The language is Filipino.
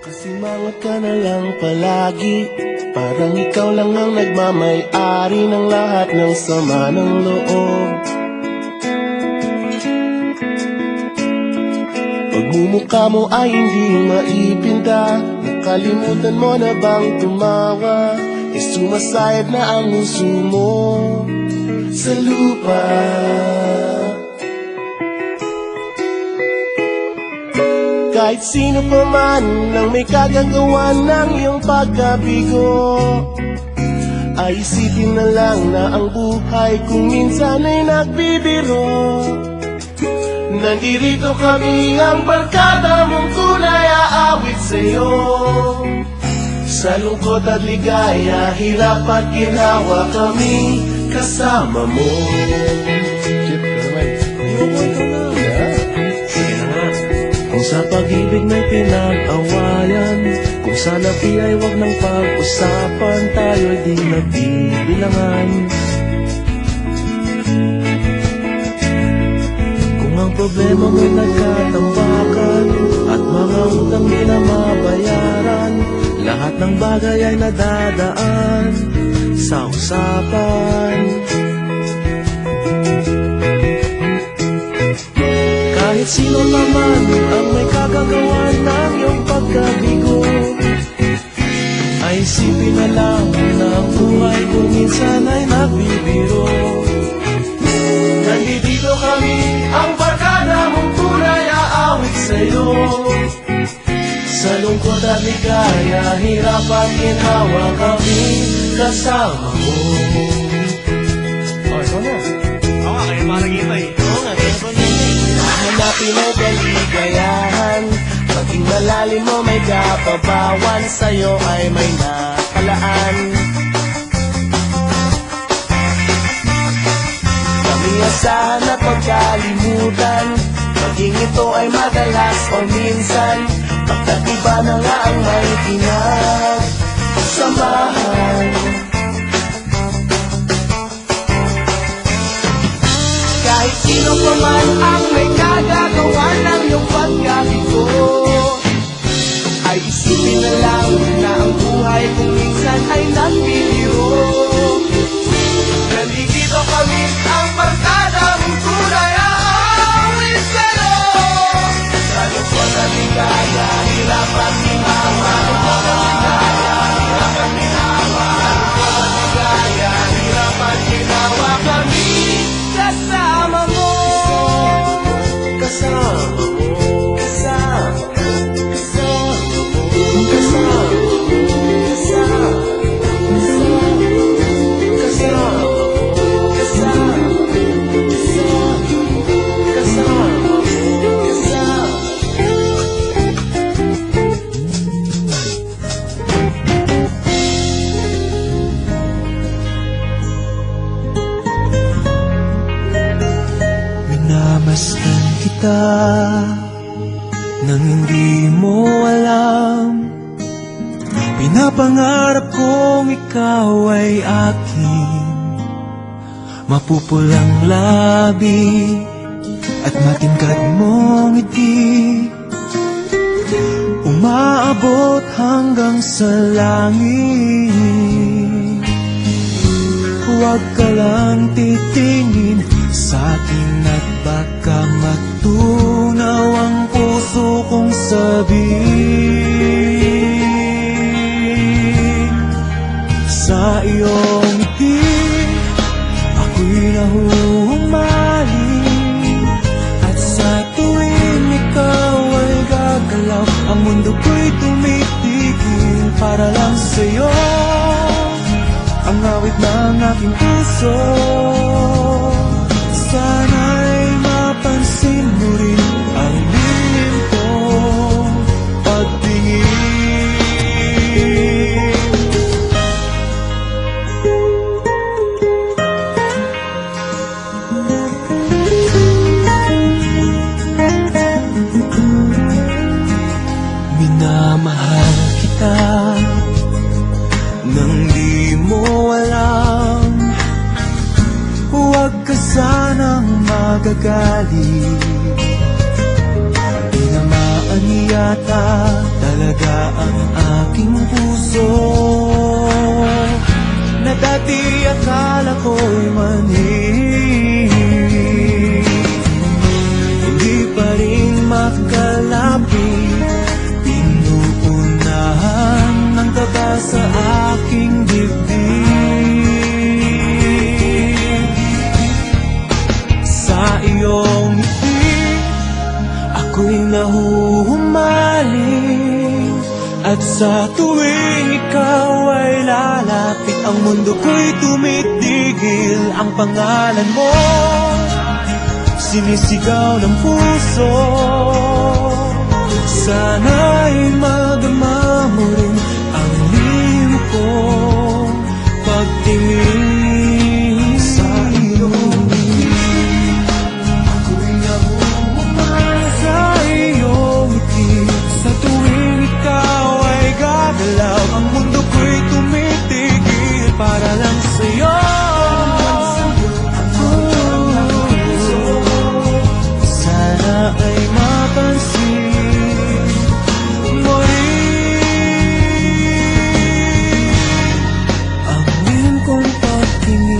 Simangot ka na lang palagi, parang ikaw lang ang nagmamay-ari ng lahat ng sama ng loob. Pagmumukha mo ay hindi maipinta, nakalimutan mo na bang tumawa? E sumasayad na ang puso mo sa lupa. Kahit sino pa man ang may kagagawa ng iyong pagkabigo, ay isipin na lang na ang buhay kung minsan ay nagbibiro. Nandirito kami ang barkada mong tunay aawit sa'yo. Sa lungkot at ligaya, hirap at ginawa kami kasama mo. Chip, ayoko ikaw na. Sige na nga. Kung sa pag-ibig may pinag-awayan, kung sa labi ay wag nang pag-usapan, tayo'y di nagbibilangan. Kung ang problema mo'y nagkatambakan at mga utang di na mabayaran, lahat ng bagay ay nadadaan sa usapan. Kahit sino naman ang may kagagawa ng iyong pagkabigo, ay isipin na lang na ang buhay kung minsan ay nagbibiro. Nandito kami, ang barkada mong tunay aawit sa'yo. Sa lungkot at ligaya, hirap at ginhawa kami kasama mo. Oh, ikaw na. Oo nga, kayo parang iba eh. Oo nga, kaya ko na hanapin ay kaligayahan, maging malalim mo may kapabawan, sa'yo ay may nakalaan. Kami asahan at pagkalimutan, maging ito ay madalas o minsan, pagkat iba na nga ang may pinagsamahan. Kahit sino pa man ang may kagagawa ng iyong pagkabigo, ay isipin na lang na ang buhay kung minsan ay nagbibiro. Nandito kami, ang barkada mong tunay aawit sa'yo. Sa lungkot at ligaya, hirap at ginhawa. Hirap at ginhawa. Sa lungkot at ligaya, hirap at ginhawa kami kasama mo. Kasama mo. Kasama mo. Kasama mo. Kasama mo. Kasama mo. Minamastang kita nang hindi mo alam, pinapangarap kong ikaw ay akin. Mapupulang labi at matingkad mong ngiti, umaabot hanggang sa langit. Huwag ka lang titingin sa akin at baka matunaw ang puso kong sabihin. Sa iyong ngiti ako'y nahuhumaling, at sa tuwing ikaw ay gagalaw, ang mundo ko'y tumitigil para lang sa'yo. Ang awit ng aking puso, sana'y mapansin mo rin ang lihim kong pagtingin. Minamahal kita nang di mo alam, Nawala ang aking puso na dati akala ko'y manhid. Hindi pa rin makalapit, pinuunahan ng kaba sa aking dibdib. Sa iyong ngiti, ako'y nahuhumaling. At sa tuwing ikaw ay lalapit, ang mundo ko'y tumitigil. Ang pangalan mo, sinisigaw ng puso. Sana'y madama mo rin ang lihim ko pagtingin sa iyong ngiti. Ako'y nahuhumaling sa iyong ngiti. Sa tuwing ikaw ay gagalaw, ang mundo ko'y tumitigil para lang sa'yo. Sana ay mapansin mo rin ang iyong kong pagtingin.